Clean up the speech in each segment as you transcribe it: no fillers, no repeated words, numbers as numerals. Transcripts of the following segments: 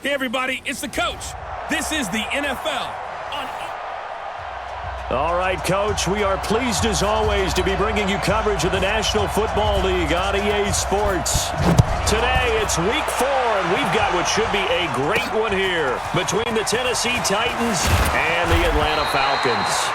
Hey, everybody, it's the coach. This is the NFL. All right, Coach, we are pleased as always to be bringing you coverage of the National Football League on EA Sports. Today, it's Week 4, and we've got what should be a great one here between the Tennessee Titans and the Atlanta Falcons.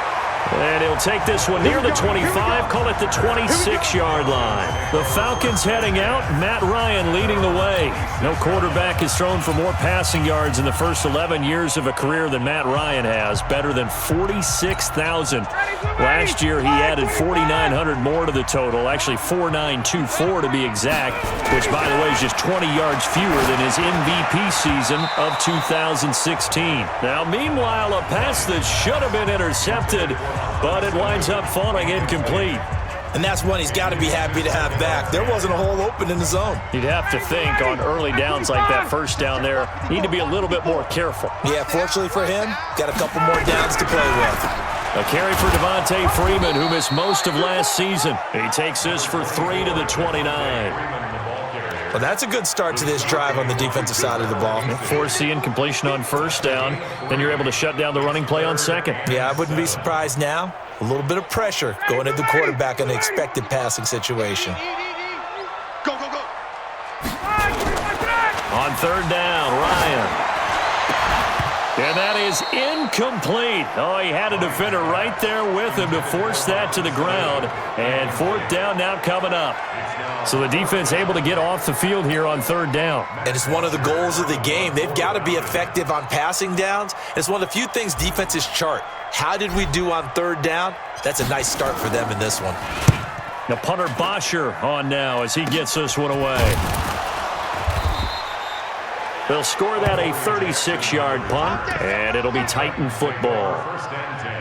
And he'll take this one near the 25, call it the 26-yard line. The Falcons heading out, Matt Ryan leading the way. No quarterback has thrown for more passing yards in the first 11 years of a career than Matt Ryan has, better than 46,000. Last year, he added 4,900 more to the total, actually 4,924 to be exact, which, by the way, is just 20 yards fewer than his MVP season of 2016. Now, meanwhile, a pass that should have been intercepted, but it winds up falling incomplete. And that's one he's got to be happy to have back. There wasn't a hole open in the zone. You'd have to think on early downs like that first down there, need to be a little bit more careful. Yeah, fortunately for him, got a couple more downs to play with. A carry for Devontae Freeman, who missed most of last season. He takes this for 3 to the 29. Well, that's a good start to this drive on the defensive side of the ball. Force the incompletion on first down. Then you're able to shut down the running play on second. Yeah, I wouldn't be surprised now. A little bit of pressure going at the quarterback in the expected passing situation. Go, go, go. On third down, Ryan. And that is incomplete. Oh, he had a defender right there with him to force that to the ground. And fourth down now coming up. So the defense able to get off the field here on third down. And it's one of the goals of the game. They've got to be effective on passing downs. It's one of the few things defenses chart. How did we do on third down? That's a nice start for them in this one. Now punter Bosher on now as he gets this one away. They'll score that a 36-yard punt, and it'll be Titan football. First and 10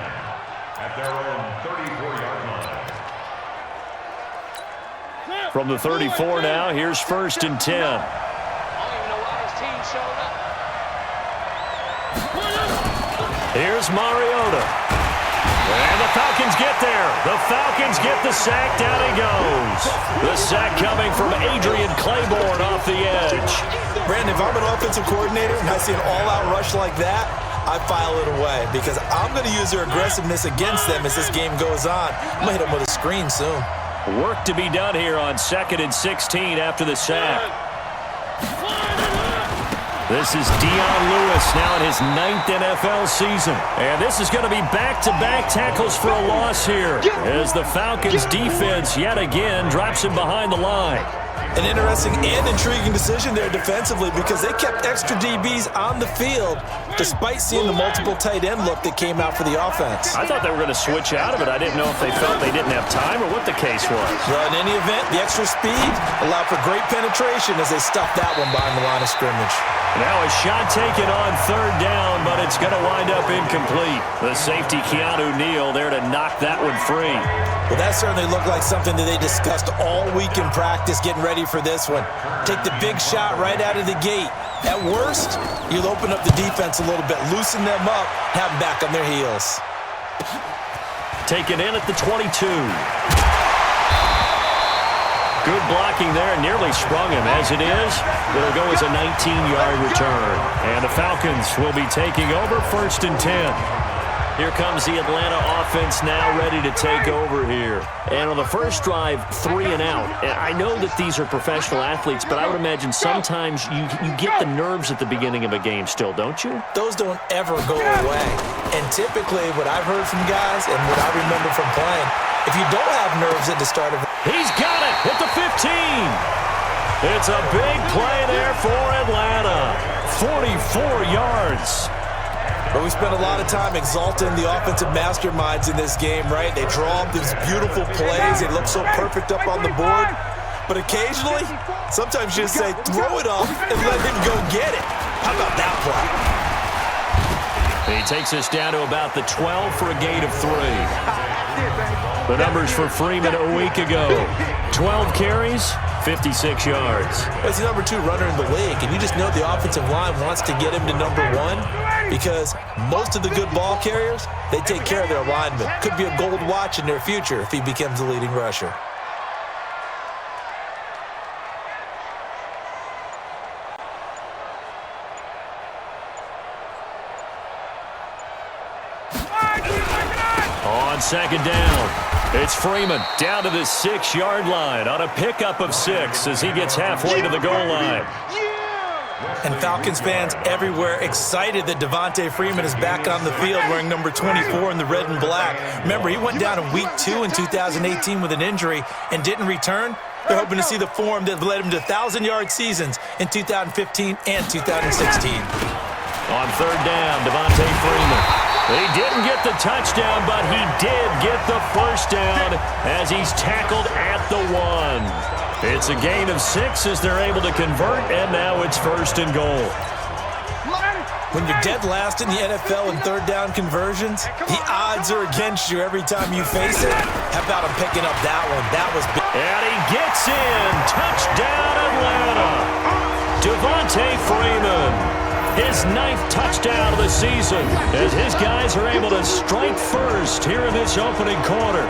at their own 34-yard line. From the 34 now, here's first and 10. I don't even know why his team showed up. Here's Mariota. And the Falcons get there. The Falcons get the sack. Down he goes. The sack coming from Adrian Claiborne off the edge. Brandon, if I'm an offensive coordinator and I see an all-out rush like that, I file it away because I'm going to use their aggressiveness against them as this game goes on. I'm going to hit them with a screen soon. Work to be done here on 2nd and 16 after the sack. This is Dion Lewis now in his 9th NFL season. And this is going to be back-to-back tackles for a loss here as the Falcons defense yet again drops him behind the line. An interesting and intriguing decision there defensively because they kept extra DBs on the field despite seeing the multiple tight end look that came out for the offense. I thought they were going to switch out of it. I didn't know if they felt they didn't have time or what the case was. Well, in any event, the extra speed allowed for great penetration as they stuffed that one behind the line of scrimmage. Now a shot taken on third down, but it's going to wind up incomplete. The safety, Keanu Neal, there to knock that one free. Well, that certainly looked like something that they discussed all week in practice getting ready for this one. Take the big shot right out of the gate. At worst, you'll open up the defense a little bit, loosen them up, have them back on their heels. Taken in at the 22. Good blocking there, nearly sprung him. As it is, it'll go as a 19-yard return. And the Falcons will be taking over first and 10. Here comes the Atlanta offense now ready to take over here. And on the first drive, 3 and out. And I know that these are professional athletes, but I would imagine sometimes you get the nerves at the beginning of a game still, don't you? Those don't ever go away. And typically what I've heard from guys and what I remember from playing, if you don't have nerves at the start of it. He's got it at the 15. It's a big play there for Atlanta. 44 yards. But we spent a lot of time exalting the offensive masterminds in this game, right? They draw up these beautiful plays. They look so perfect up on the board. But occasionally, sometimes you just say, throw it up and let him go get it. How about that play? He takes us down to about the 12 for a gain of 3. The numbers for Freeman a week ago. 12 carries, 56 yards. He's the number 2 runner in the league, and you just know the offensive line wants to get him to number 1 because most of the good ball carriers, they take care of their linemen. Could be a gold watch in their future if he becomes the leading rusher. on second down. It's Freeman down to the 6-yard line on a pickup of 6 as he gets halfway to the goal line. And Falcons fans everywhere excited that Devontae Freeman is back on the field wearing number 24 in the red and black. Remember, he went down in week 2 in 2018 with an injury and didn't return. They're hoping to see the form that led him to 1,000-yard seasons in 2015 and 2016. On third down, Devontae Freeman. He didn't get the touchdown, but he did get the first down as he's tackled at the 1. It's a gain of 6 as they're able to convert, and now it's first and goal. When you're dead last in the NFL in third down conversions, the odds are against you every time you face it. How about him picking up that one? That was big. And he gets in. Touchdown, Atlanta. Devontae Freeman. His 9th touchdown of the season as his guys are able to strike first here in this opening quarter.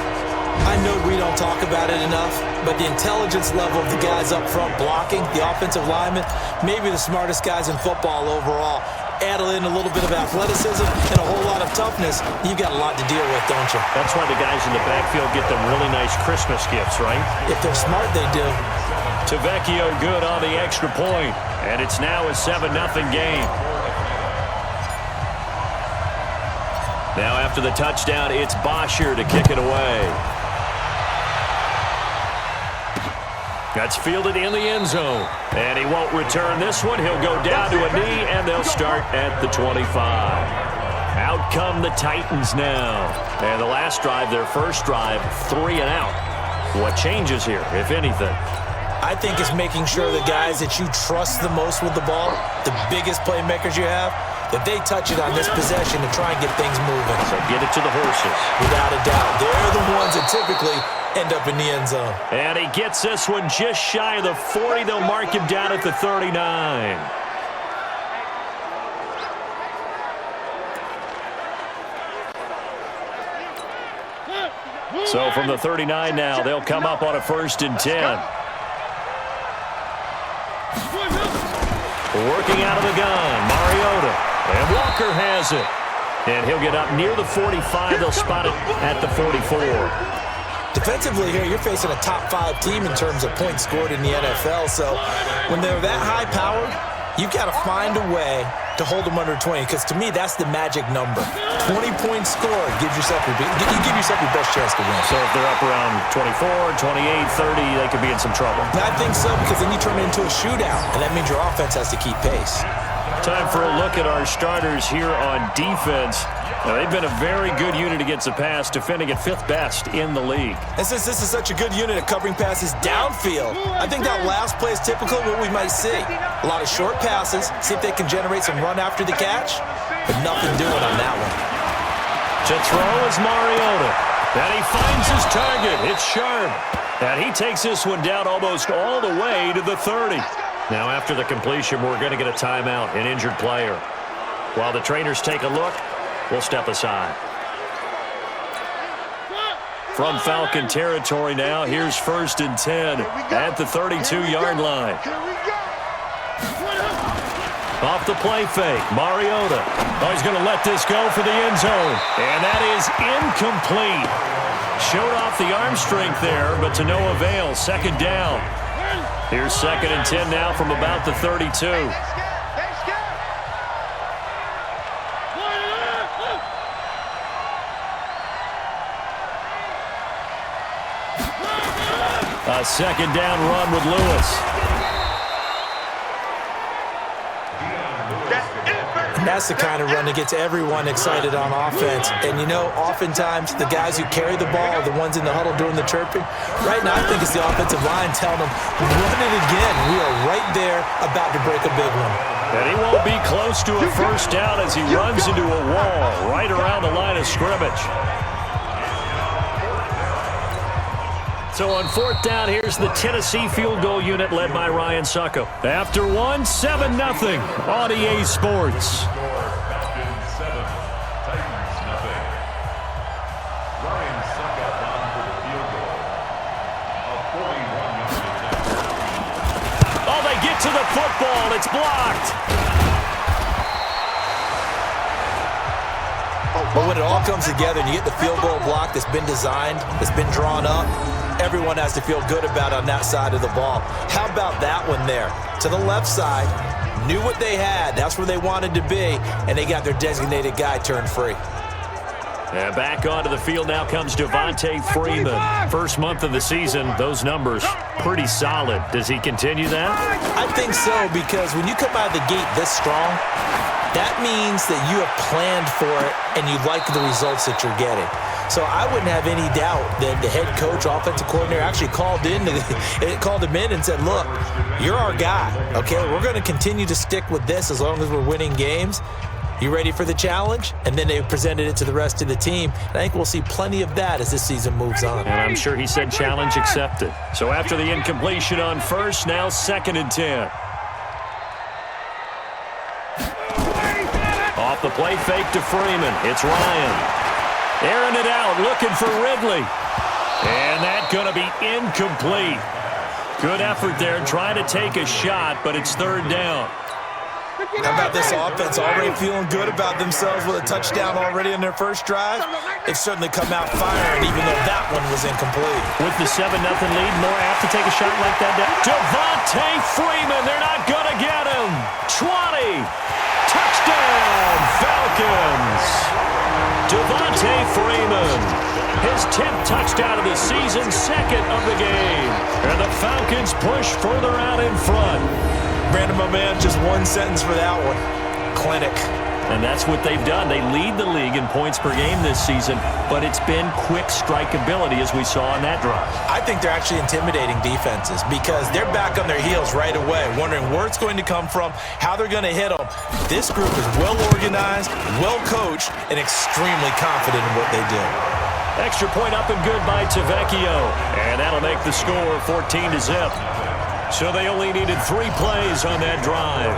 I know we don't talk about it enough, but the intelligence level of the guys up front blocking, the offensive linemen, maybe the smartest guys in football overall. Add in a little bit of athleticism and a whole lot of toughness, you've got a lot to deal with, don't you? That's why the guys in the backfield get them really nice Christmas gifts, right? If they're smart, they do. Tavecchio good on the extra point, and it's now a 7-0 game. Now after the touchdown, it's Bosher to kick it away. That's fielded in the end zone. And he won't return this one. He'll go down to a knee, and they'll start at the 25. Out come the Titans now. And the last drive, their first drive, 3 and out. What changes here, if anything? I think it's making sure the guys that you trust the most with the ball, the biggest playmakers you have, that they touch it on this possession to try and get things moving. So get it to the horses. Without a doubt. They're the ones that typically end up in the end zone. And he gets this one just shy of the 40. They'll mark him down at the 39. So from the 39 now, they'll come up on a 1st and 10. Working out of the gun, Mariota. And Walker has it. And he'll get up near the 45. They'll spot it at the 44. Defensively here, you're facing a top-5 team in terms of points scored in the NFL. So when they're that high-powered, you've got to find a way to hold them under 20. Because to me, that's the magic number. 20 points scored gives yourself you give yourself your best chance to win. So if they're up around 24, 28, 30, they could be in some trouble. I think so, because then you turn it into a shootout, and that means your offense has to keep pace. Time for a look at our starters here on defense. Now, they've been a very good unit against the pass, defending at 5th best in the league. And since this is such a good unit at covering passes downfield, I think that last play is typical of what we might see. A lot of short passes, see if they can generate some run after the catch, but nothing doing on that one. To throw is Mariota. And he finds his target. It's Sharp. And he takes this one down almost all the way to the 30. Now after the completion, we're going to get a timeout, an injured player. While the trainers take a look, we'll step aside. From Falcon territory now, here's 1st and 10 at the 32-yard line. Off the play fake, Mariota. Oh, he's going to let this go for the end zone. And that is incomplete. Showed off the arm strength there, but to no avail. 2nd down. Here's 2nd and 10 now from about the 32. A 2nd down run with Lewis. And that's the kind of run that gets everyone excited on offense. And, you know, oftentimes the guys who carry the ball are the ones in the huddle doing the chirping. Right now, I think it's the offensive line telling them, run it again. We are right there about to break a big one. And he won't be close to a first down as he runs into a wall right around the line of scrimmage. So on 4th down, here's the Tennessee field goal unit led by Ryan Sucko. After 1, 7-0 on EA Sports. Oh, they get to the football. It's blocked. But when it all comes together and you get the field goal block that's been designed, that's been drawn up, everyone has to feel good about on that side of the ball. How about that one there? To the left side, knew what they had. That's where they wanted to be, and they got their designated guy turned free. And back onto the field now comes Devontae Freeman. First month of the season, those numbers pretty solid. Does he continue that? I think so, because when you come out of the gate this strong, that means that you have planned for it and you like the results that you're getting. So I wouldn't have any doubt that the head coach, offensive coordinator actually called him in and said, look, you're our guy, okay? We're going to continue to stick with this as long as we're winning games. You ready for the challenge? And then they presented it to the rest of the team. And I think we'll see plenty of that as this season moves on. And I'm sure he said challenge accepted. So after the incompletion on first, now 2nd and 10. Off the play fake to Freeman. It's Ryan. Airing it out, looking for Ridley. And that's going to be incomplete. Good effort there, trying to take a shot, but it's 3rd down. How about this offense already feeling good about themselves with a touchdown already in their first drive? They've certainly come out firing, even though that one was incomplete. With the 7-0 lead, more apt to take a shot like that. Devontae Freeman, they're not going to get him. 20. Touchdown, Falcons. Devontae Freeman, his 10th touchdown of the season, 2nd of the game. And the Falcons push further out in front. Brandon, my man, just one sentence for that one. Clinic. And that's what they've done. They lead the league in points per game this season, but it's been quick strikeability as we saw on that drive. I think they're actually intimidating defenses because they're back on their heels right away, wondering where it's going to come from, how they're going to hit them. This group is well organized, well coached, and extremely confident in what they do. Extra point up and good by Tavecchio. And that'll make the score 14-0. So they only needed 3 plays on that drive.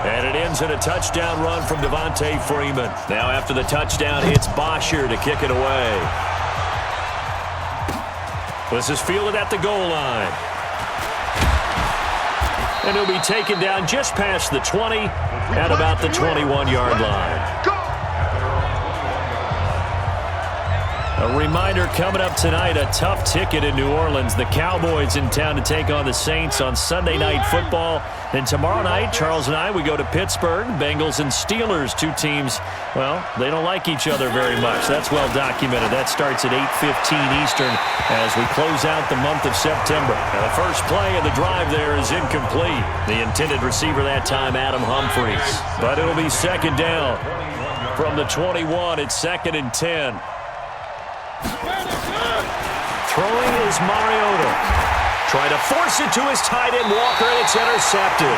And it ends in a touchdown run from Devontae Freeman. Now after the touchdown, it's Bosher to kick it away. This is fielded at the goal line. And he'll be taken down just past the 20 at about the 21-yard line. A reminder coming up tonight, a tough ticket in New Orleans. The Cowboys in town to take on the Saints on Sunday Night Football. And tomorrow night, Charles and I, we go to Pittsburgh. Bengals and Steelers, 2 teams, well, they don't like each other very much. That's well documented. That starts at 8:15 Eastern as we close out the month of September. Now, the first play of the drive there is incomplete. The intended receiver that time, Adam Humphries. But it'll be 2nd down from the 21. It's 2nd and 10. Throwing is Mariota. Trying to force it to his tight end, Walker, and it's intercepted.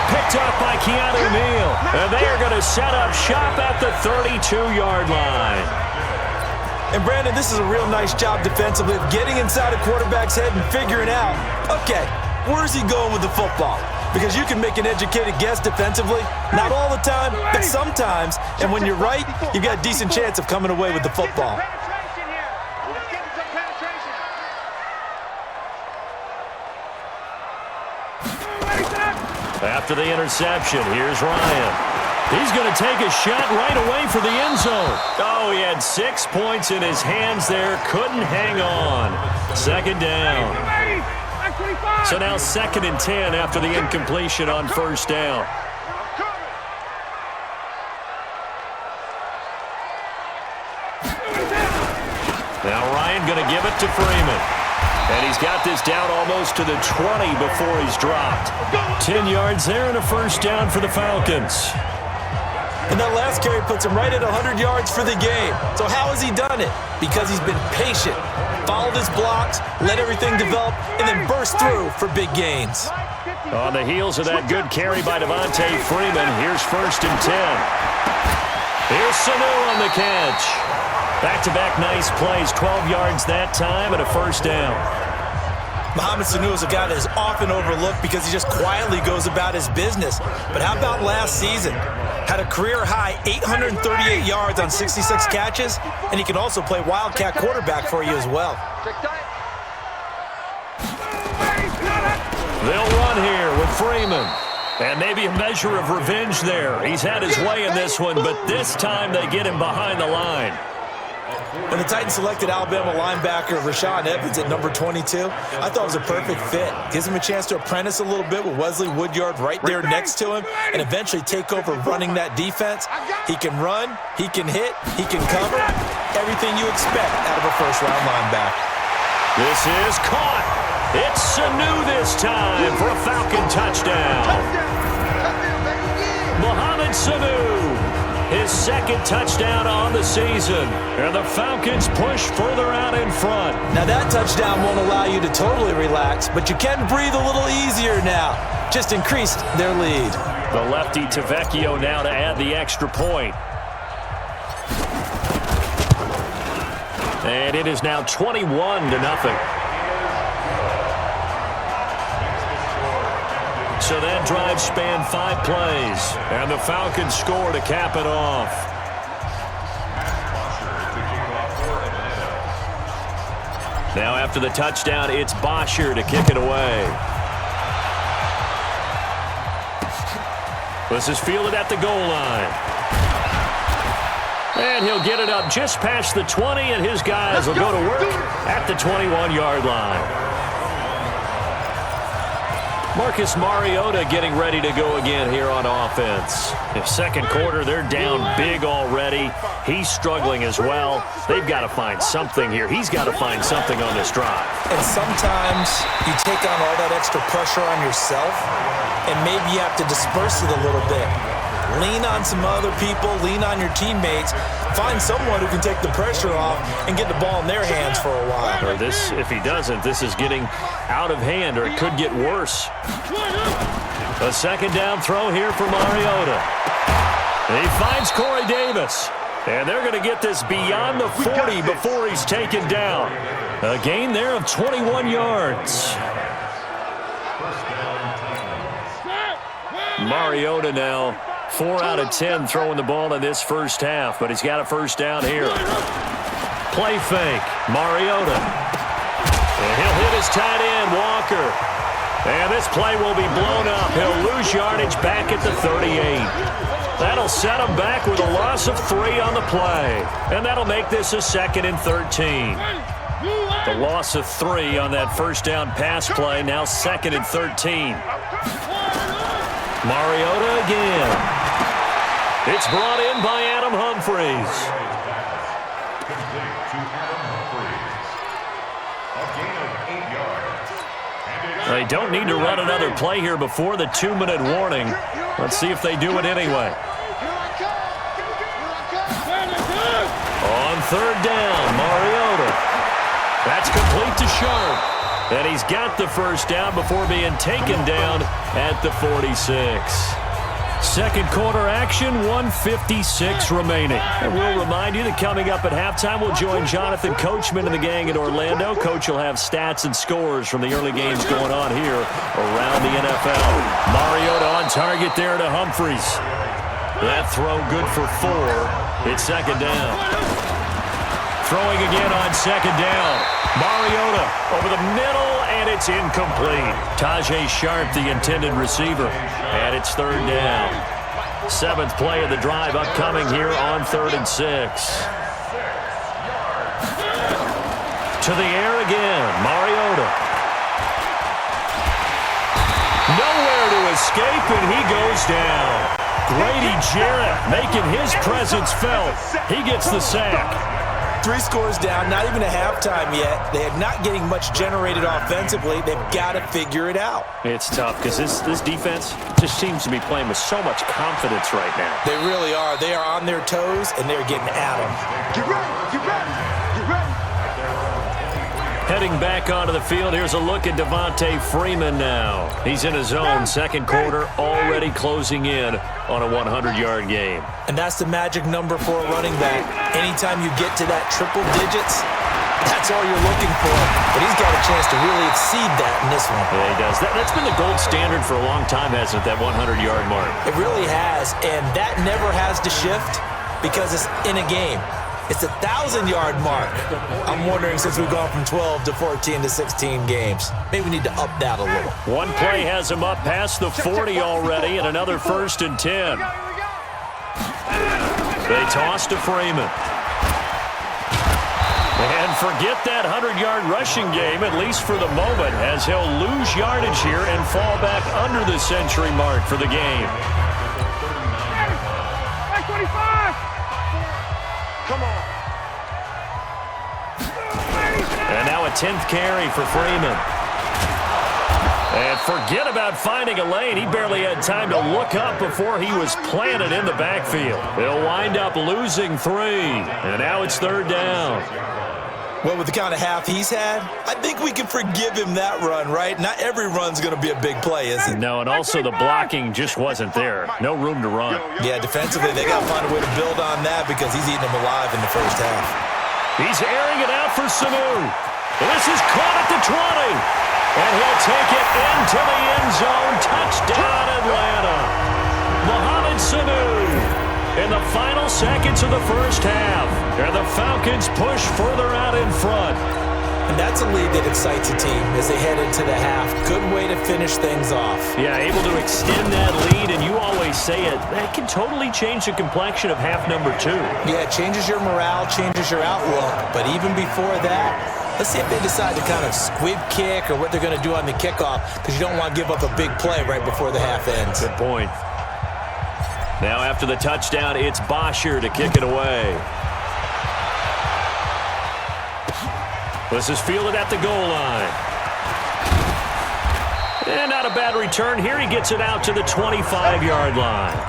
Picked up by Keanu Neal. And they are going to set up shop at the 32-yard line. And, Brandon, this is a real nice job defensively of getting inside a quarterback's head and figuring out, okay, where's he going with the football? Because you can make an educated guess defensively. Not all the time, but sometimes. And when you're right, you've got a decent chance of coming away with the football. After the interception, here's Ryan. He's going to take a shot right away for the end zone. Oh, he had 6 points in his hands there. Couldn't hang on. 2nd down. So now 2nd and 10 after the incompletion on 1st down. Now Ryan going to give it to Freeman. And he's got this down almost to the 20 before he's dropped. 10 yards there and a 1st down for the Falcons. And that last carry puts him right at 100 yards for the game. So how has he done it? Because he's been patient, followed his blocks, let everything develop, and then burst through for big gains. On the heels of that good carry by Devontae Freeman, here's 1st and 10. Here's Sanu on the catch. Back-to-back nice plays, 12 yards that time and a 1st down. Mohamed Sanu is a guy that is often overlooked because he just quietly goes about his business. But how about last season? Had a career-high 838 yards on 66 catches, and he can also play wildcat quarterback for you as well. They'll run here with Freeman. And maybe a measure of revenge there. He's had his way in this one, but this time they get him behind the line. When the Titans selected Alabama linebacker Rashaan Evans at number 22, I thought it was a perfect fit. Gives him a chance to apprentice a little bit with Wesley Woodyard right there next to him and eventually take over running that defense. He can run, he can hit, he can cover. Everything you expect out of a first-round linebacker. This is caught. It's Sanu this time for a Falcon touchdown. Mohamed Sanu, his second touchdown on the season. And the Falcons push further out in front. Now that touchdown won't allow you to totally relax, but you can breathe a little easier now. Just increased their lead. The lefty Tavecchio now to add the extra point. And it is now 21-0. So that drive spanned 5 plays, and the Falcons score to cap it off. Now after the touchdown, it's Bosher to kick it away. This is fielded at the goal line. And he'll get it up just past the 20, and his guys will go to work at the 21-yard line. Marcus Mariota getting ready to go again here on offense. In second quarter, they're down big already. He's struggling as well. They've got to find something here. He's got to find something on this drive. And sometimes you take on all that extra pressure on yourself, and maybe you have to disperse it a little bit. Lean on some other people, lean on your teammates, find someone who can take the pressure off and get the ball in their hands for a while. Or this, if he doesn't, this is getting out of hand, or it could get worse. A second down throw here for Mariota. He finds Corey Davis. And they're going to get this beyond the 40 before he's taken down. A gain there of 21 yards. Mariota now 4 out of 10 throwing the ball in this first half, but he's got a first down here. Play fake, Mariota. And he'll hit his tight end, Walker. And this play will be blown up. He'll lose yardage back at the 38. That'll set him back with a loss of 3 on the play. And that'll make this a 2nd and 13. The loss of 3 on that first down pass play, now 2nd and 13. Mariota again. It's brought in by Adam Humphries. They don't need to run another play here before the 2-minute warning. Let's see if they do it anyway. On 3rd down, Mariota. That's complete to Sharp. And he's got the first down before being taken down at the 46. Second quarter action, 1:56 remaining. And we'll remind you that coming up at halftime, we'll join Jonathan Coachman and the gang in Orlando. Coach will have stats and scores from the early games going on here around the NFL. Mariota on target there to Humphries. That throw good for 4. It's 2nd down. Throwing again on 2nd down. Mariota over the middle, and it's incomplete. Tajay Sharp, the intended receiver, and it's 3rd down. 7th play of the drive upcoming here on 3rd and 6. To the air again, Mariota. Nowhere to escape, and he goes down. Grady Jarrett making his presence felt. He gets the sack. 3 scores down, not even a halftime yet. They are not getting much generated offensively. They've got to figure it out. It's tough because this defense just seems to be playing with so much confidence right now. They really are. They are on their toes, and they're getting at them. Get ready, get ready, get ready. Heading back onto the field, here's a look at Devontae Freeman now. He's in his zone, second quarter, already closing in on a 100-yard game. And that's the magic number for a running back. Anytime you get to that triple digits, that's all you're looking for. But he's got a chance to really exceed that in this one. Yeah, he does. That's been the gold standard for a long time, hasn't it, that 100-yard mark? It really has, and that never has to shift because it's in a game. It's a 1,000-yard mark. I'm wondering, since we've gone from 12 to 14 to 16 games, maybe we need to up that a little. One play has him up past the 40 already, and another 1st and 10. They toss to Freeman. And forget that 100-yard rushing game, at least for the moment, as he'll lose yardage here and fall back under the century mark for the game. 25! Come on. And now a 10th carry for Freeman. And forget about finding a lane. He barely had time to look up before he was planted in the backfield. They'll wind up losing 3. And now it's 3rd down. Well, with the kind of half he's had, I think we can forgive him that run, right? Not every run's going to be a big play, is it? No, and also the blocking just wasn't there. No room to run. Yeah, defensively, they got to find a way to build on that because he's eating them alive in the first half. He's airing it out for Sanu. This is caught at the 20. And he'll take it into the end zone. Touchdown, Atlanta. Mohamed Sanu in the final seconds of the first half. And the Falcons push further out in front. And that's a lead that excites a team as they head into the half. Good way to finish things off. Yeah, able to extend that lead, and you always say it, that can totally change the complexion of half number 2. Yeah, it changes your morale, changes your outlook. But even before that, let's see if they decide to kind of squib kick or what they're going to do on the kickoff, because you don't want to give up a big play right before the half ends. Good point. Now after the touchdown, it's Bosher to kick it away. This is fielded at the goal line. And not a bad return here. He gets it out to the 25-yard line.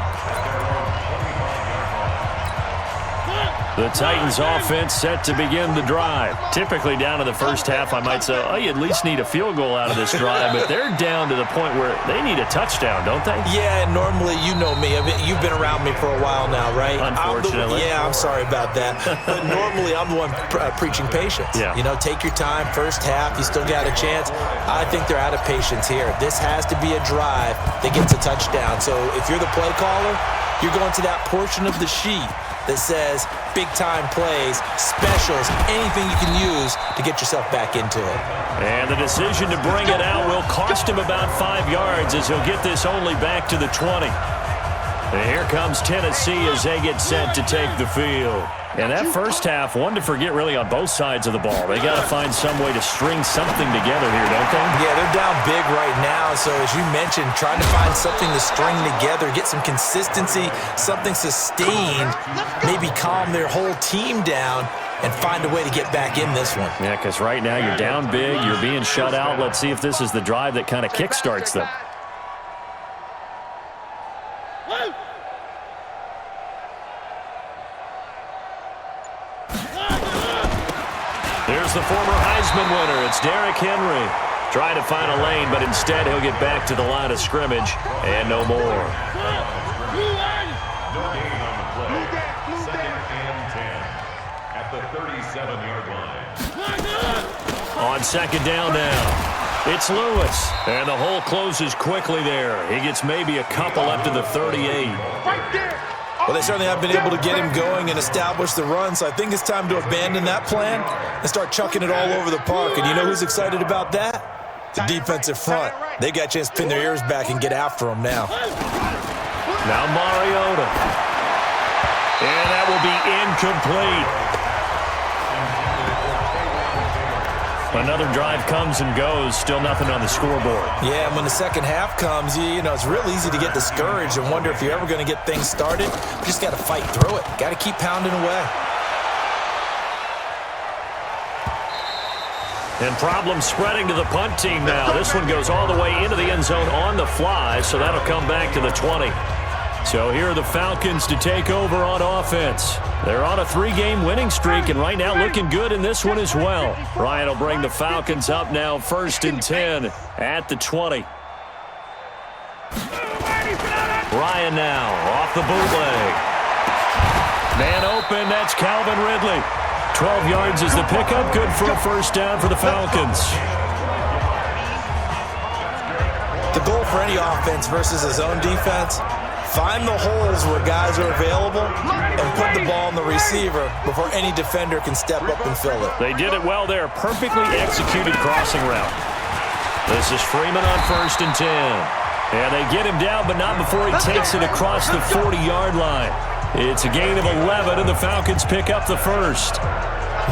The Titans offense set to begin the drive. Typically down to the first half, I might say, oh, you at least need a field goal out of this drive, but they're down to the point where they need a touchdown, don't they? Yeah, normally, you know me. You've been around me for a while now, right? Unfortunately. I'm sorry about that. But normally, I'm the one preaching patience. Yeah. You know, take your time, first half, you still got a chance. I think they're out of patience here. This has to be a drive that gets a touchdown. So if you're the play caller, you're going to that portion of the sheet that says big-time plays, specials, anything you can use to get yourself back into it. And the decision to bring it out will cost him about 5 yards as he'll get this only back to the 20. And here comes Tennessee as they get set to take the field. And that first half, one to forget really on both sides of the ball. They got to find some way to string something together here, don't they? Yeah, they're down big right now. So as you mentioned, trying to find something to string together, get some consistency, something sustained, maybe calm their whole team down and find a way to get back in this one. Yeah, because right now you're down big, you're being shut out. Let's see if this is the drive that kind of kickstarts them. Here's the former Heisman winner. It's Derrick Henry. Trying to find a lane, but instead he'll get back to the line of scrimmage and no more. No gain on the play. 2nd and 10 at the 37-yard line. On 2nd down now, it's Lewis. And the hole closes quickly there. He gets maybe a couple up to the 38. Well, they certainly have been able to get him going and establish the run, so I think it's time to abandon that plan and start chucking it all over the park. And you know who's excited about that? The defensive front. They got a chance to pin their ears back and get after him now. Now Mariota. And that will be incomplete. Another drive comes and goes, still nothing on the scoreboard. Yeah, and when the second half comes, you know, it's real easy to get discouraged and wonder if you're ever going to get things started. You just got to fight through it. Got to keep pounding away. And problems spreading to the punt team now. This one goes all the way into the end zone on the fly, so that'll come back to the 20. So here are the Falcons to take over on offense. They're on a 3-game winning streak, and right now looking good in this one as well. Ryan will bring the Falcons up now 1st and 10 at the 20. Ryan now off the bootleg. Man open, that's Calvin Ridley. 12 yards is the pickup, good for a first down for the Falcons. The goal for any offense versus his own defense, Find the holes where guys are available and put the ball in the receiver before any defender can step up and fill it. They did it well there. Perfectly executed crossing route. This is Freeman on 1st and 10. And they get him down, but not before he takes it across the 40-yard line. It's a gain of 11, and the Falcons pick up the first.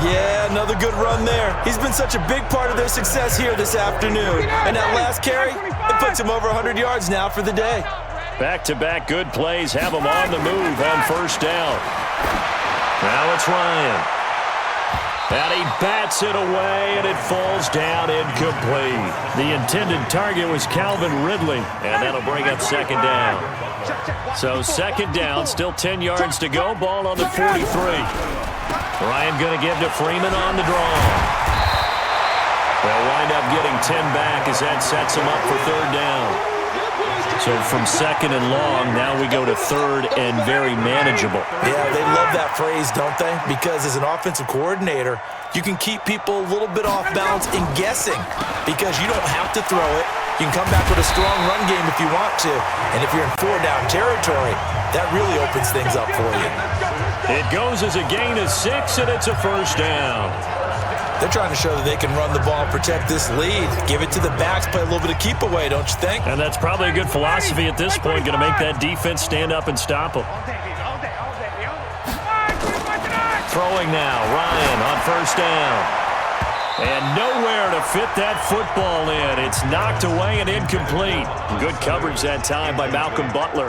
Yeah, another good run there. He's been such a big part of their success here this afternoon. And that last carry, it puts him over 100 yards now for the day. Back-to-back good plays have him on the move on 1st down. Now it's Ryan. And he bats it away, and it falls down incomplete. The intended target was Calvin Ridley, and that'll bring up 2nd down. So 2nd down, still 10 yards to go. Ball on the 43. Ryan going to give to Freeman on the draw. They'll wind up getting 10 back as that sets them up for 3rd down. So from 2nd and long, now we go to 3rd and very manageable. Yeah, they love that phrase, don't they? Because as an offensive coordinator, you can keep people a little bit off balance in guessing because you don't have to throw it. You can come back with a strong run game if you want to. And if you're in 4-down territory, that really opens things up for you. It goes as a gain of 6, and it's a 1st down. They're trying to show that they can run the ball and protect this lead. Give it to the backs, play a little bit of keep away, don't you think? And that's probably a good philosophy at this point, going to make that defense stand up and stop them. Throwing now, Ryan on 1st down. And nowhere to fit that football in. It's knocked away and incomplete. Good coverage that time by Malcolm Butler.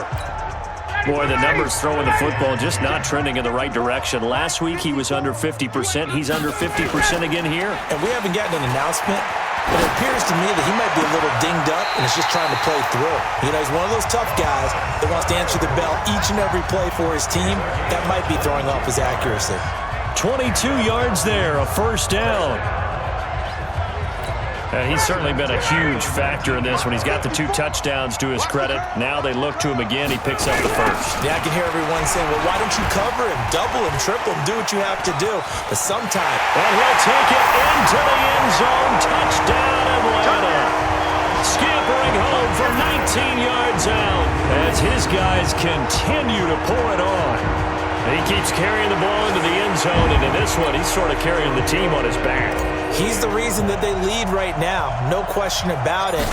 Boy, the numbers throwing the football just not trending in the right direction. Last week he was under 50%. He's under 50% again here. And we haven't gotten an announcement, but it appears to me that he might be a little dinged up and is just trying to play through. You know, he's one of those tough guys that wants to answer the bell each and every play for his team. That might be throwing off his accuracy. 22 yards there, a 1st down. He's certainly been a huge factor in this when he's got the 2 touchdowns to his credit. Now they look to him again. He picks up the 1st. Yeah, I can hear everyone saying, well, why don't you cover him, double him, triple him, do what you have to do. But sometimes... And he'll take it into the end zone. Touchdown, Atlanta. Scampering home from 19 yards out as his guys continue to pour it on. He keeps carrying the ball into the end zone, and in this one, he's sort of carrying the team on his back. He's the reason that they lead right now, no question about it.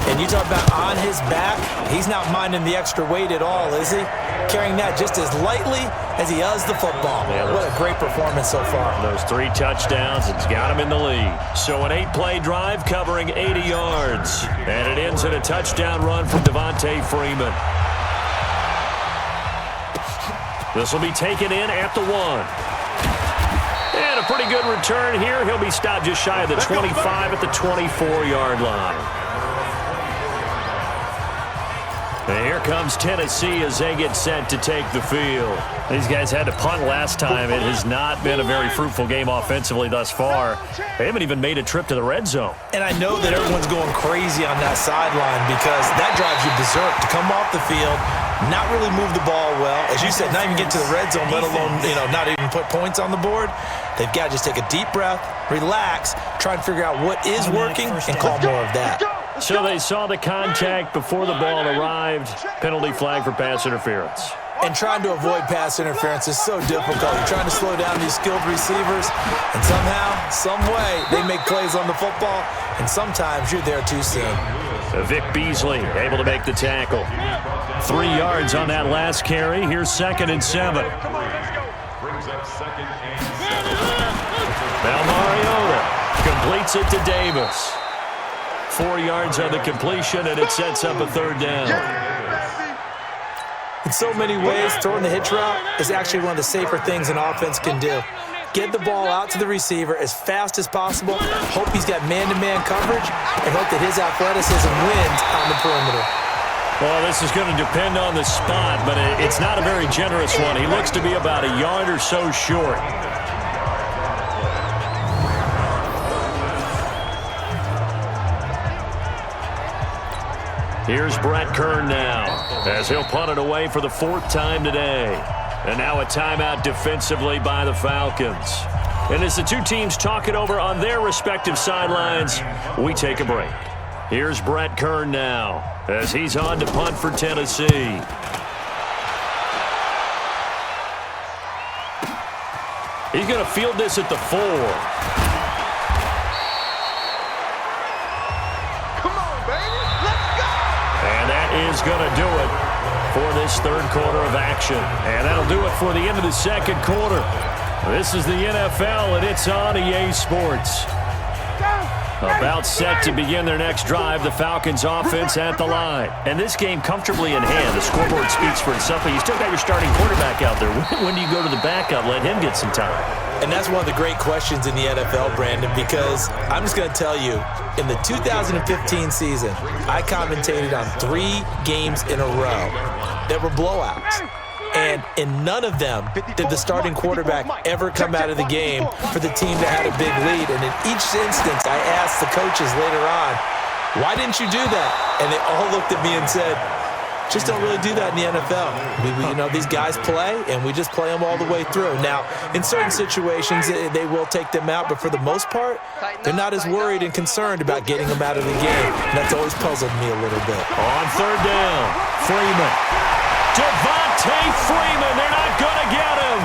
And you talk about on his back, he's not minding the extra weight at all, is he? Carrying that just as lightly as he does the football. Yeah, what a great performance so far. Those 3 touchdowns, it's got him in the lead. So an 8-play drive covering 80 yards. And it ends in a touchdown run from Devontae Freeman. This will be taken in at the 1. And a pretty good return here. He'll be stopped just shy of the 25 at the 24-yard line. And here comes Tennessee as they get set to take the field. These guys had to punt last time. It has not been a very fruitful game offensively thus far. They haven't even made a trip to the red zone. And I know that everyone's going crazy on that sideline because that drives you berserk to come off the field, not really move the ball well. As you said, not even get to the red zone, let alone, not even put points on the board. They've got to just take a deep breath, relax, try and figure out what is working, and call more of that. So they saw the contact before the ball arrived. Penalty flag for pass interference. And trying to avoid pass interference is so difficult. You're trying to slow down these skilled receivers, and somehow, some way, they make plays on the football, and sometimes you're there too soon. Vic Beasley able to make the tackle. 3 yards on that last carry. Here's 2nd and 7. Brings up 2nd and 7. Now Mariota completes it to Davis. 4 yards on the completion, and it sets up a 3rd down. In so many ways, throwing the hitch route is actually one of the safer things an offense can do. Get the ball out to the receiver as fast as possible, hope he's got man-to-man coverage, and hope that his athleticism wins on the perimeter. Well, this is going to depend on the spot, but it's not a very generous one. He looks to be about a yard or so short. Here's Brett Kern now, as he'll punt it away for the 4th time today. And now a timeout defensively by the Falcons. And as the 2 teams talk it over on their respective sidelines, we take a break. Here's Brett Kern now, as he's on to punt for Tennessee. He's going to field this at the 4. Come on, baby. Let's go. And that is going to do it for this third quarter of action. And that'll do it for the end of the second quarter. This is the NFL, and it's on EA Sports. About set to begin their next drive, the Falcons offense at the line. And this game comfortably in hand. The scoreboard speaks for itself, but you still got your starting quarterback out there. When do you go to the backup? Let him get some time. And that's one of the great questions in the NFL, Brandon, because I'm just going to tell you, in the 2015 season, I commentated on 3 games in a row that were blowouts. And in none of them did the starting quarterback ever come out of the game for the team that had a big lead. And in each instance, I asked the coaches later on, why didn't you do that? And they all looked at me and said, just don't really do that in the NFL. These guys play, and we just play them all the way through. Now, in certain situations, they will take them out, but for the most part, they're not as worried and concerned about getting them out of the game. And that's always puzzled me a little bit. On third down, Freeman. Devontae Freeman, they're not going to get him.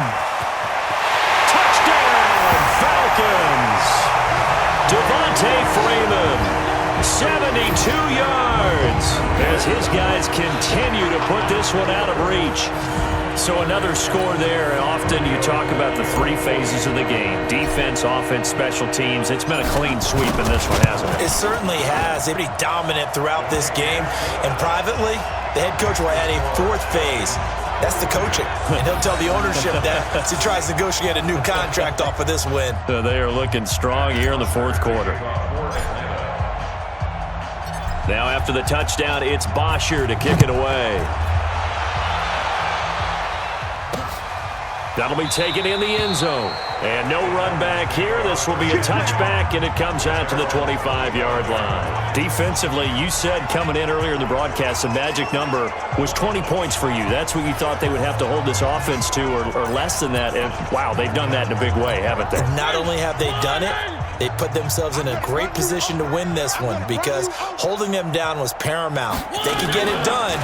Touchdown, Falcons. Devontae Freeman, 72 yards, as his guys continue to put this one out of reach. So another score there. Often you talk about the 3 phases of the game: defense, offense, special teams. It's been a clean sweep in this one, hasn't it? It certainly has. They're pretty dominant throughout this game. And privately, the head coach will add a 4th phase. That's the coaching. And he'll tell the ownership that as he tries to negotiate a new contract off of this win. So they are looking strong here in the 4th quarter. Now after the touchdown, it's Bosher to kick it away. That'll be taken in the end zone. And no run back here. This will be a touchback, and it comes out to the 25-yard line. Defensively, you said coming in earlier in the broadcast, the magic number was 20 points for you. That's what you thought they would have to hold this offense to, or less than that. And, wow, they've done that in a big way, haven't they? Not only have they done it, they put themselves in a great position to win this one because holding them down was paramount. If they could get it done,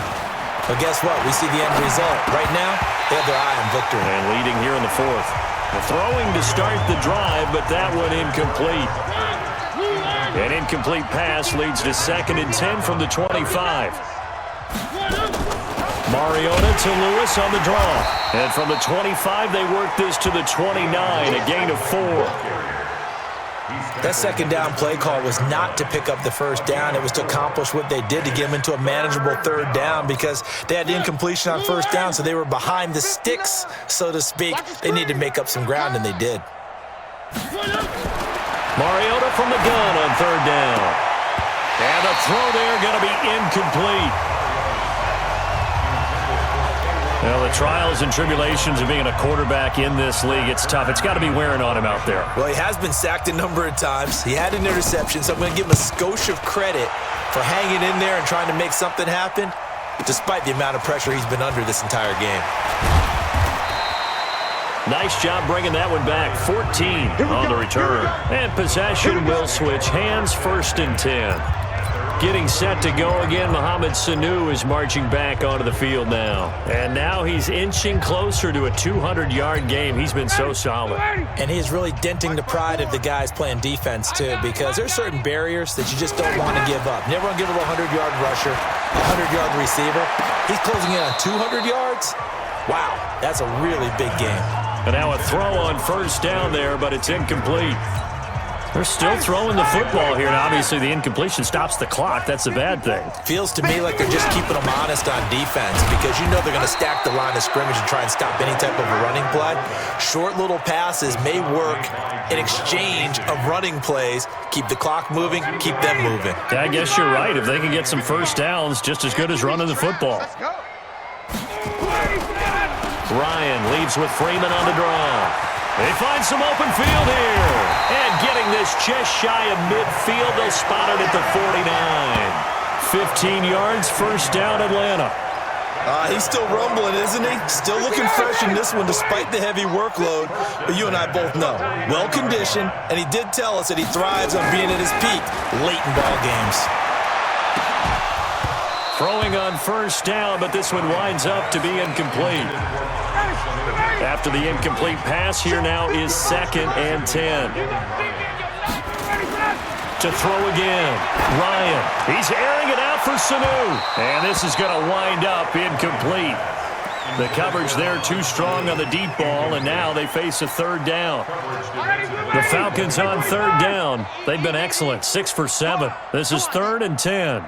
well, guess what? We see the end result. Right now, they have their eye on victory. And leading here in the 4th. Throwing to start the drive, but that one incomplete. An incomplete pass leads to 2nd and 10 from the 25. Mariota to Lewis on the draw. And from the 25, they work this to the 29, a gain of 4. That 2nd down play call was not to pick up the 1st down. It was to accomplish what they did to get them into a manageable 3rd down because they had incompletion on 1st down, so they were behind the sticks, so to speak. They needed to make up some ground, and they did. Mariota from the gun on 3rd down. And the throw there going to be incomplete. Well, the trials and tribulations of being a quarterback in this league, it's tough. It's got to be wearing on him out there. Well, he has been sacked a number of times. He had an interception, so I'm going to give him a skosh of credit for hanging in there and trying to make something happen, despite the amount of pressure he's been under this entire game. Nice job bringing that one back. 14 on the return. And possession will switch hands, 1st and 10. Getting set to go again, Mohamed Sanu is marching back onto the field now. And now he's inching closer to a 200-yard game. He's been so solid. And he's really denting the pride of the guys playing defense, too, because there's certain barriers that you just don't want to give up. Never want to give up a 100-yard rusher, a 100-yard receiver. He's closing in on 200 yards. Wow, that's a really big game. And now a throw on 1st down there, but it's incomplete. They're still throwing the football here. Now, obviously, the incompletion stops the clock. That's a bad thing. Feels to me like they're just keeping them honest on defense because you know they're going to stack the line of scrimmage and try and stop any type of a running play. Short little passes may work in exchange of running plays. Keep the clock moving, keep them moving. Yeah, I guess you're right. If they can get some 1st downs, just as good as running the football. Ryan leaves with Freeman on the draw. They find some open field here. And getting this just shy of midfield, they'll spot it at the 49. 15 yards, 1st down, Atlanta. He's still rumbling, isn't he? Still looking fresh in this one despite the heavy workload. But you and I both know, well-conditioned, and he did tell us that he thrives on being at his peak late in ball games. Throwing on 1st down, but this one winds up to be incomplete. After the incomplete pass, here now is 2nd and 10. To throw again, Ryan. He's airing it out for Sanu. And this is going to wind up incomplete. The coverage there too strong on the deep ball, and now they face a 3rd down. The Falcons on 3rd down. They've been excellent, 6 for 7. This is 3rd and 10.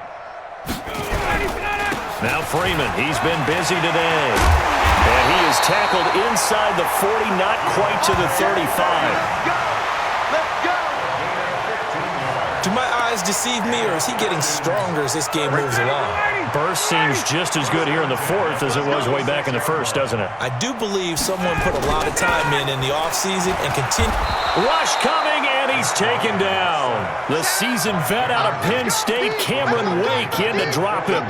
Now Freeman, he's been busy today. And he is tackled inside the 40, not quite to the 35. Do my eyes deceive me, or is he getting stronger as this game moves along? Burst seems just as good here in the 4th as it was way back in the 1st, doesn't it? I do believe someone put a lot of time in the offseason and continue. Rush coming, and he's taken down. The seasoned vet out of Penn State, Cameron Wake, in to drop him.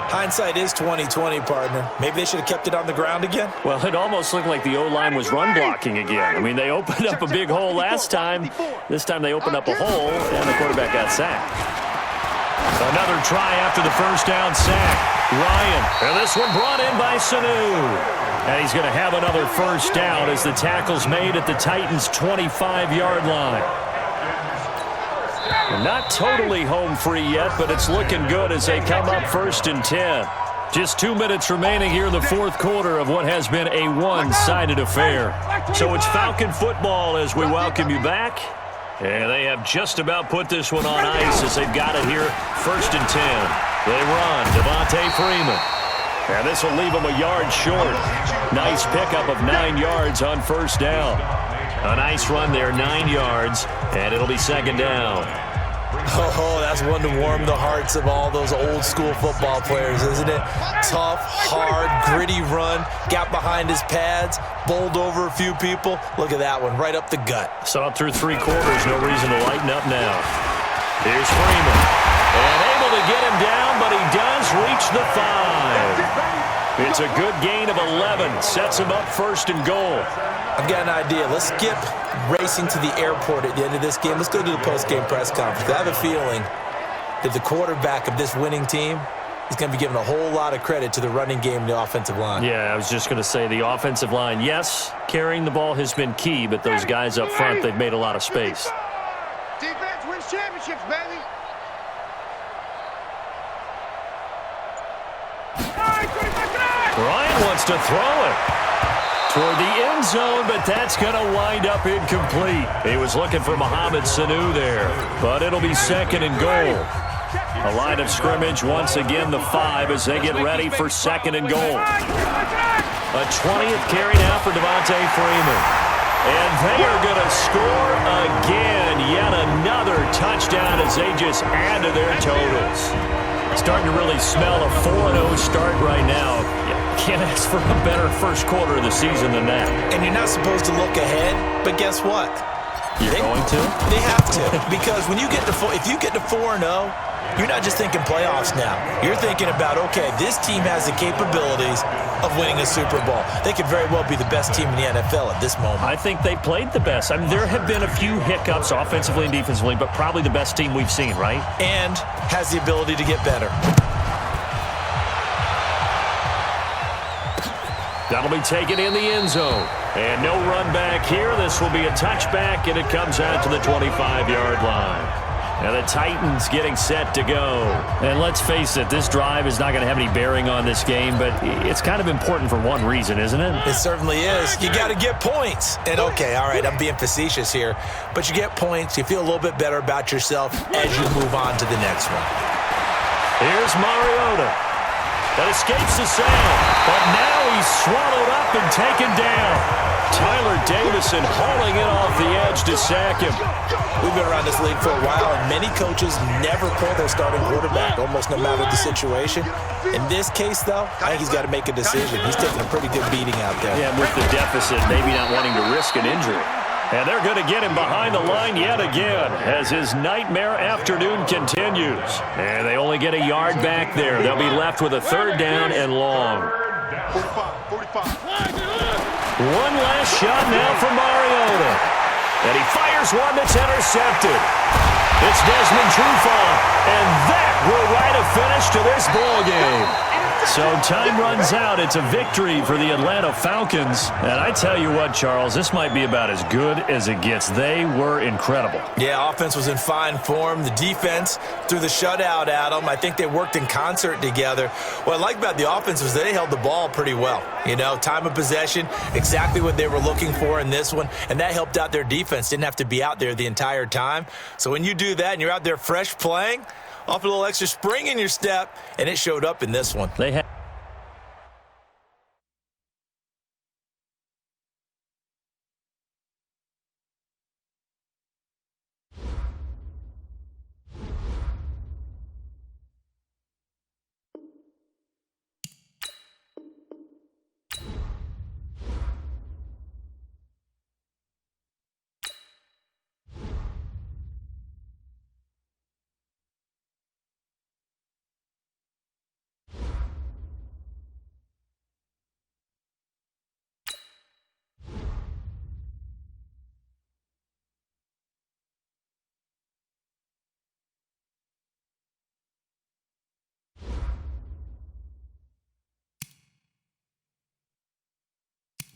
Hindsight is 20/20, partner. Maybe they should have kept it on the ground again. Well, it almost looked like the O-line was run blocking again. I mean, they opened up a big hole last time. This time they opened up a hole, and the quarterback got sacked. Another try after the 1st down sack. Ryan, and this one brought in by Sanu. And he's going to have another 1st down as the tackle's made at the Titans' 25-yard line. Not totally home free yet, but it's looking good as they come up 1st and 10. Just 2 minutes remaining here in the 4th quarter of what has been a one-sided affair. So it's Falcon football as we welcome you back. And they have just about put this one on ice as they've got it here 1st and 10. They run, Devontae Freeman. And this will leave them a yard short. Nice pickup of 9 yards on 1st down. A nice run there, 9 yards, and it'll be 2nd down. Oh, that's one to warm the hearts of all those old-school football players, isn't it? Tough, hard, gritty run, got behind his pads, bowled over a few people. Look at that one, right up the gut. Saw it through 3 quarters, no reason to lighten up now. Here's Freeman, and able to get him down, but he does reach the 5. It's a good gain of 11, sets him up 1st and goal. I've got an idea. Let's skip racing to the airport at the end of this game. Let's go to the post-game press conference. I have a feeling that the quarterback of this winning team is going to be given a whole lot of credit to the running game and the offensive line. Yeah, I was just going to say the offensive line, yes, carrying the ball has been key, but those guys up front, they've made a lot of space. Defense wins championships, baby. Ryan wants to throw it toward the end zone, but that's going to wind up incomplete. He was looking for Mohamed Sanu there, but it'll be 2nd and goal. A line of scrimmage, once again the 5 as they get ready for 2nd and goal. A 20th carry now for Devontae Freeman. And they are going to score again. Yet another touchdown as they just add to their totals. Starting to really smell a 4-0 start right now. Can't ask for a better 1st quarter of the season than that. And you're not supposed to look ahead, but guess what? You're going to? They have to. Because when you get to if you get to 4-0, you're not just thinking playoffs now. You're thinking about, okay, this team has the capabilities of winning a Super Bowl. They could very well be the best team in the NFL at this moment. I think they played the best. I mean, there have been a few hiccups offensively and defensively, but probably the best team we've seen, right? And has the ability to get better. That'll be taken in the end zone. And no run back here. This will be a touchback, and it comes out to the 25-yard line. And the Titans getting set to go. And let's face it, this drive is not going to have any bearing on this game, but it's kind of important for one reason, isn't it? It certainly is. You got to get points. And okay, all right, I'm being facetious here, but you get points. You feel a little bit better about yourself as you move on to the next one. Here's Mariota. That escapes the sound, but now he's swallowed up and taken down. Tyler Davison hauling it off the edge to sack him. We've been around this league for a while, and many coaches never pull their starting quarterback, almost no matter the situation. In this case, though, I think he's got to make a decision. He's taking a pretty good beating out there. Yeah, with the deficit, maybe not wanting to risk an injury. And they're going to get him behind the line yet again as his nightmare afternoon continues. And they only get a yard back there. They'll be left with a 3rd down and long. 45. One last shot now for Mariota. And he fires one that's intercepted. It's Desmond Trufant. And that will write a finish to this ball game. So time runs out. It's a victory for the Atlanta Falcons. And I tell you what, Charles, this might be about as good as it gets. They were incredible. Yeah, offense was in fine form. The defense threw the shutout at them. I think they worked in concert together. What I like about the offense was they held the ball pretty well. You know, time of possession, exactly what they were looking for in this one. And that helped out their defense. Didn't have to be out there the entire time. So when you do that and you're out there fresh playing, off a little extra spring in your step, and it showed up in this one. They had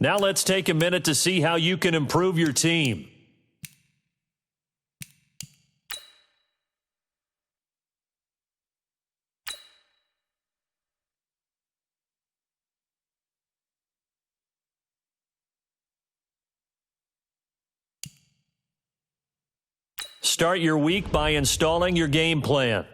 Now let's take a minute to see how you can improve your team. Start your week by installing your game plan.